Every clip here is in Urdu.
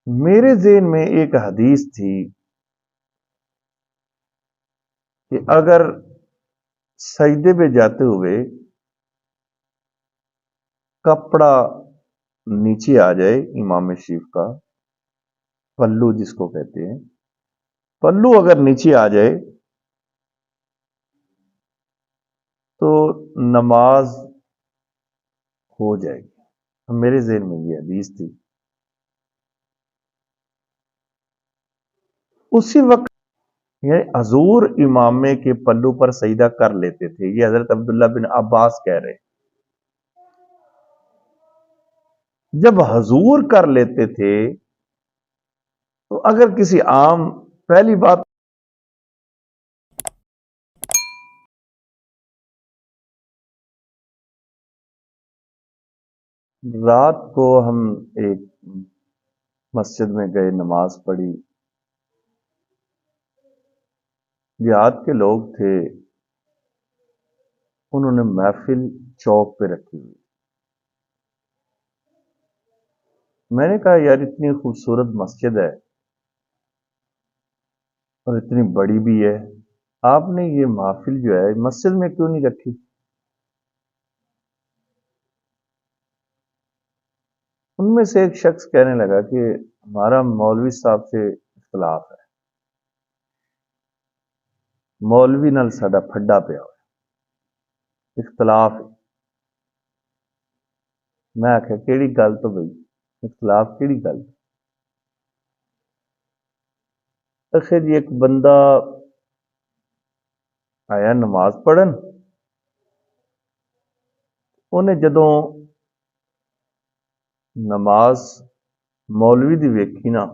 میرے ذہن میں ایک حدیث تھی کہ اگر سجدے پہ جاتے ہوئے کپڑا نیچے آ جائے امام شریف کا، پلو جس کو کہتے ہیں، پلو اگر نیچے آ جائے تو نماز ہو جائے گی۔ میرے ذہن میں یہ حدیث تھی۔ اسی وقت یعنی حضور امامے کے پلو پر سجدہ کر لیتے تھے، یہ حضرت عبداللہ بن عباس کہہ رہے۔ جب حضور کر لیتے تھے تو اگر کسی عام، پہلی بات رات کو ہم ایک مسجد میں گئے، نماز پڑھی، دیہات کے لوگ تھے، انہوں نے محفل چوک پہ رکھی ہوئی۔ میں نے کہا یار اتنی خوبصورت مسجد ہے اور اتنی بڑی بھی ہے، آپ نے یہ محفل جو ہے مسجد میں کیوں نہیں رکھی؟ ان میں سے ایک شخص کہنے لگا کہ ہمارا مولوی صاحب سے اختلاف ہے، مولوی نال ساڈا پھڈا پیا ہوا، اختلاف ہے۔ میں آخیا کیڑی گل تو بھئی اختلاف کیڑی گل؟ آخر جی ایک بندہ آیا نماز پڑھن، انہیں جدوں نماز مولوی دی ویکھی نا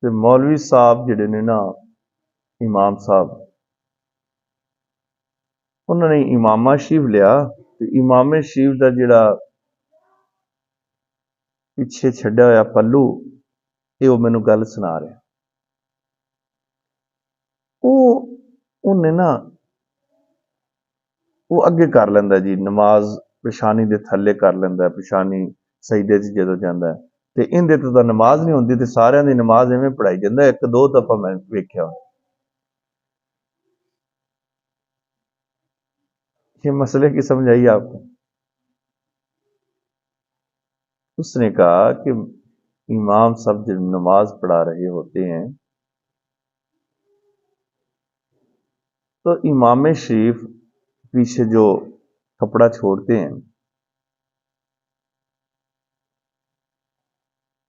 تے مولوی صاحب جڑے نے نا، امام صاحب، انہوں نے امامہ شریف لیا تے امام شریف دا جڑا پیچھے چھڈیا ہوا پلو، یہ وہ مینوں گل سنا رہے، انہیں نا وہ اگے کر لینا جی، نماز پیشانی دے تھلے کر لینا، پیشانی سجدے چ جدوں جاندا ہے تے اندے تو تا نماز نہیں ہوندی تے سارے دی نماز ایویں پڑھائی جاندا، ایک دو دفعہ میں ویکھیا۔ یہ مسئلے کی سمجھ آئی آپ کو؟ اس نے کہا کہ امام صاحب جب نماز پڑھا رہے ہوتے ہیں تو امام شریف پیچھے جو کپڑا چھوڑتے ہیں،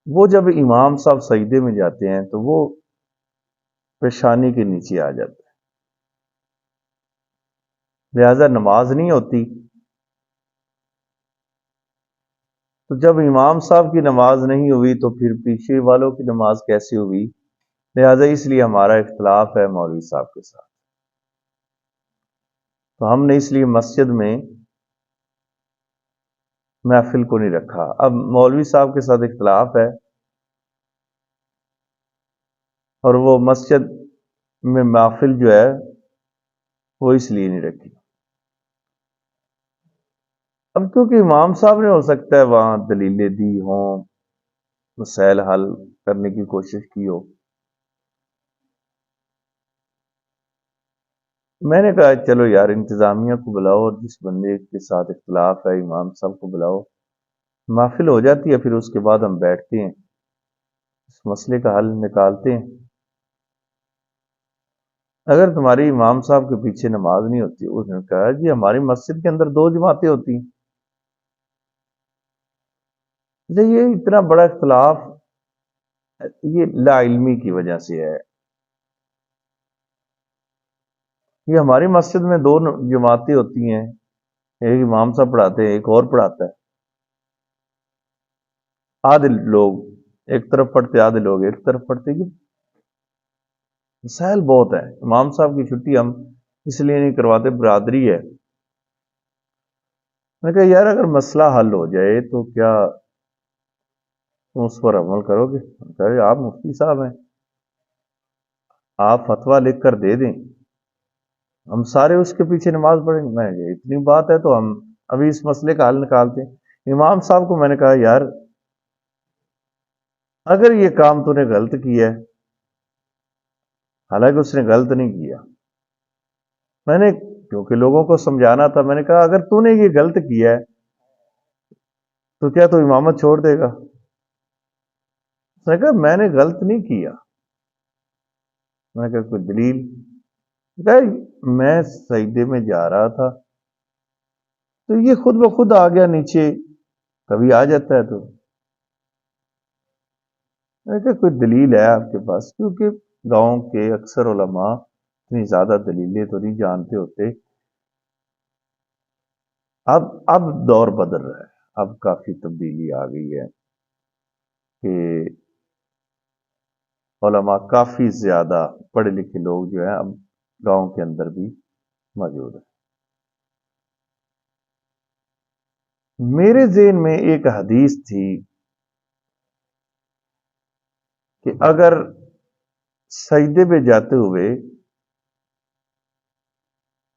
وہ جب امام صاحب سجدے میں جاتے ہیں تو وہ پیشانی کے نیچے آ جاتا ہے، لہذا نماز نہیں ہوتی۔ تو جب امام صاحب کی نماز نہیں ہوئی تو پھر پیچھے والوں کی نماز کیسے ہوئی؟ لہذا اس لیے ہمارا اختلاف ہے مولوی صاحب کے ساتھ، تو ہم نے اس لیے مسجد میں محفل کو نہیں رکھا۔ اب مولوی صاحب کے ساتھ اختلاف ہے اور وہ مسجد میں محفل جو ہے وہ اس لیے نہیں رکھی۔ اب کیونکہ امام صاحب نے ہو سکتا ہے وہاں دلیلیں دی ہوں، مسائل حل کرنے کی کوشش کی ہو۔ میں نے کہا چلو یار انتظامیہ کو بلاؤ اور جس بندے کے ساتھ اختلاف ہے امام صاحب کو بلاؤ، محفل ہو جاتی ہے، پھر اس کے بعد ہم بیٹھتے ہیں، اس مسئلے کا حل نکالتے ہیں۔ اگر تمہاری امام صاحب کے پیچھے نماز نہیں ہوتی، اس نے کہا جی ہماری مسجد کے اندر 2 جماعتیں ہوتی ہیں۔ یہ اتنا بڑا اختلاف یہ لا علمی کی وجہ سے ہے۔ یہ ہماری مسجد میں 2 جماعتیں ہوتی ہیں، ایک امام صاحب پڑھاتے ہیں، ایک اور پڑھاتا ہے، آدھے لوگ ایک طرف پڑھتے آدھے لوگ ایک طرف پڑھتے۔ یہ مسائل بہت ہیں۔ امام صاحب کی چھٹی ہم اس لیے نہیں کرواتے، برادری ہے۔ میں نے کہا یار اگر مسئلہ حل ہو جائے تو کیا تم اس پر عمل کرو گے؟ کہ آپ مفتی صاحب ہیں، آپ فتویٰ لکھ کر دے دیں، ہم سارے اس کے پیچھے نماز پڑھیں گے۔ میں یہ اتنی بات ہے تو ہم ابھی اس مسئلے کا حل نکالتے ہیں۔ امام صاحب کو میں نے کہا یار اگر یہ کام تو نے غلط کیا ہے، حالانکہ اس نے غلط نہیں کیا، میں نے کیونکہ لوگوں کو سمجھانا تھا، میں نے کہا اگر تو نے یہ غلط کیا ہے تو کیا تو امامت چھوڑ دے گا؟ اس نے کہا میں نے غلط نہیں کیا۔ میں نے کہا کوئی دلیل؟ کہا میں سجدے میں جا رہا تھا تو یہ خود بخود آ گیا نیچے، کبھی آ جاتا ہے تو۔ میں نے کہا کوئی دلیل ہے آپ کے پاس؟ کیونکہ گاؤں کے اکثر علماء اتنی زیادہ دلیلیں تو نہیں جانتے ہوتے۔ اب دور بدل رہا ہے، اب کافی تبدیلی آ گئی ہے کہ علماء کافی زیادہ پڑھے لکھے لوگ جو ہیں اب گاؤں کے اندر بھی موجود ہیں۔ میرے ذہن میں ایک حدیث تھی کہ اگر سجدے پہ جاتے ہوئے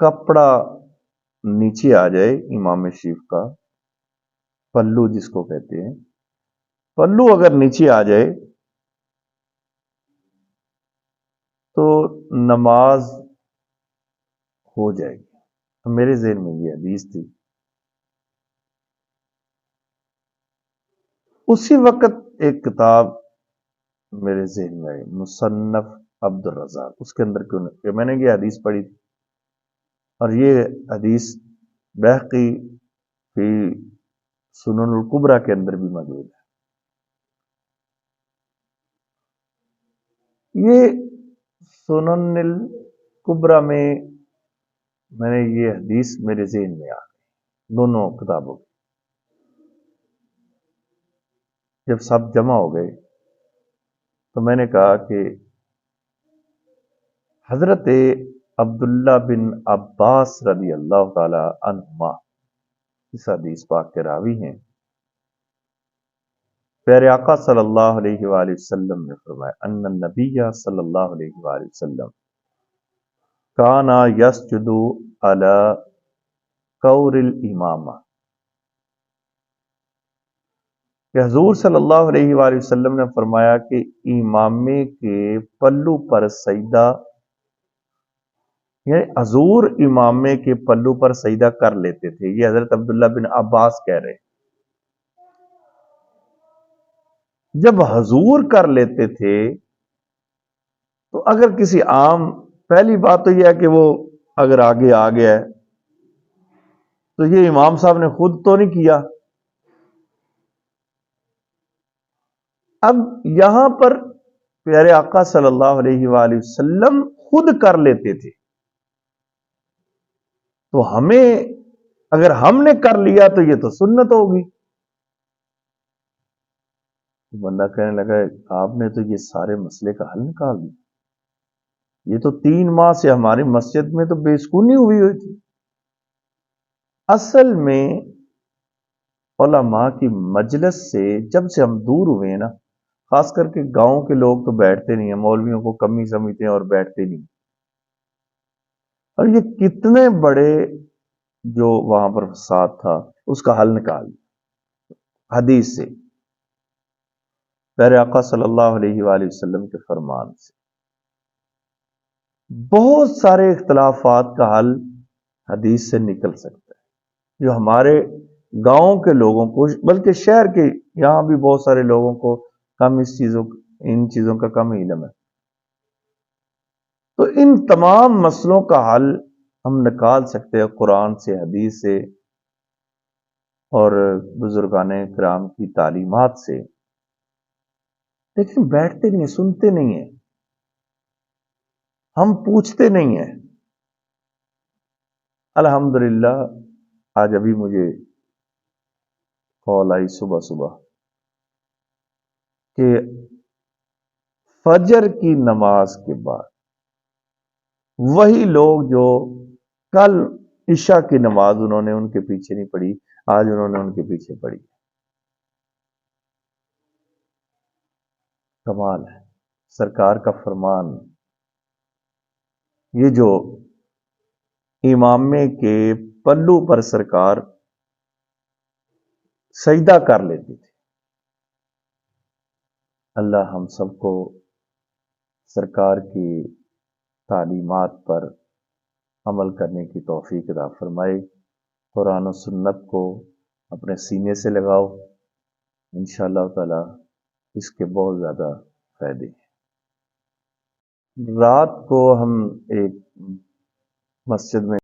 کپڑا نیچے آ جائے امام شریف کا، پلو جس کو کہتے ہیں، پلو اگر نیچے آ جائے تو نماز ہو جائے گی۔ تو میرے ذہن میں یہ حدیث تھی۔ اسی وقت ایک کتاب میرے ذہن میں آئی، مصنف عبد الرزاق، اس کے اندر کہ میں نے یہ حدیث پڑھی تھی، اور یہ حدیث بہقی فی سنن الکبریٰ کے اندر بھی موجود ہے۔ یہ سنن الکبریٰ میں نے یہ حدیث میرے ذہن میں آ گئی، دونوں کتابوں کی۔ جب سب جمع ہو گئے تو میں نے کہا کہ حضرت عبداللہ بن عباس رضی اللہ تعالی عنہما اس حدیث پاک کے راوی ہیں۔ پیارے آقا صلی اللہ علیہ وآلہ وسلم نے فرمایا ان النبی صلی اللہ علیہ وآلہ وسلم کانا یسجد علی قور الامامہ، کہ حضور صلی اللہ علیہ وآلہ وسلم نے فرمایا کہ امامے کے پلو پر سجدہ، یعنی حضور امامے کے پلو پر سجدہ کر لیتے تھے۔ یہ حضرت عبداللہ بن عباس کہہ رہے ہیں۔ جب حضور کر لیتے تھے تو اگر کسی عام، پہلی بات تو یہ ہے کہ وہ اگر آگے آ گیا ہے تو یہ امام صاحب نے خود تو نہیں کیا۔ اب یہاں پر پیارے آقا صلی اللہ علیہ وآلہ وسلم خود کر لیتے تھے، تو ہمیں اگر ہم نے کر لیا تو یہ تو سنت ہوگی۔ بندہ کہنے لگا آپ نے تو یہ سارے مسئلے کا حل نکال دیا، یہ تو 3 ماہ سے ہماری مسجد میں تو بے سکونی ہوئی تھی۔ اصل میں علماء کی مجلس سے جب سے ہم دور ہوئے ہیں نا، خاص کر کے گاؤں کے لوگ تو بیٹھتے نہیں ہیں، مولویوں کو کمی سمجھتے ہیں اور بیٹھتے نہیں، اور یہ کتنے بڑے جو وہاں پر فساد تھا اس کا حل نکال دیا حدیث سے، پیارے آقا صلی اللہ علیہ وآلہ وسلم کے فرمان سے۔ بہت سارے اختلافات کا حل حدیث سے نکل سکتا ہے، جو ہمارے گاؤں کے لوگوں کو، بلکہ شہر کے یہاں بھی بہت سارے لوگوں کو کم ان چیزوں کا کم علم ہے۔ تو ان تمام مسئلوں کا حل ہم نکال سکتے ہیں قرآن سے، حدیث سے، اور بزرگان کرام کی تعلیمات سے، لیکن بیٹھتے نہیں ہیں، سنتے نہیں ہیں، ہم پوچھتے نہیں ہیں۔ الحمدللہ آج ابھی مجھے کال آئی صبح صبح کہ فجر کی نماز کے بعد وہی لوگ جو کل عشاء کی نماز انہوں نے ان کے پیچھے نہیں پڑھی، آج انہوں نے ان کے پیچھے پڑھی۔ کمال ہے سرکار کا فرمان۔ یہ جو امامے کے پلو پر سرکار سجدہ کر لیتے تھے، اللہ ہم سب کو سرکار کی تعلیمات پر عمل کرنے کی توفیق عطا فرمائے۔ قرآن و سنت کو اپنے سینے سے لگاؤ، انشاءاللہ تعالی اس کے بہت زیادہ فائدے ہیں۔ رات کو ہم ایک مسجد میں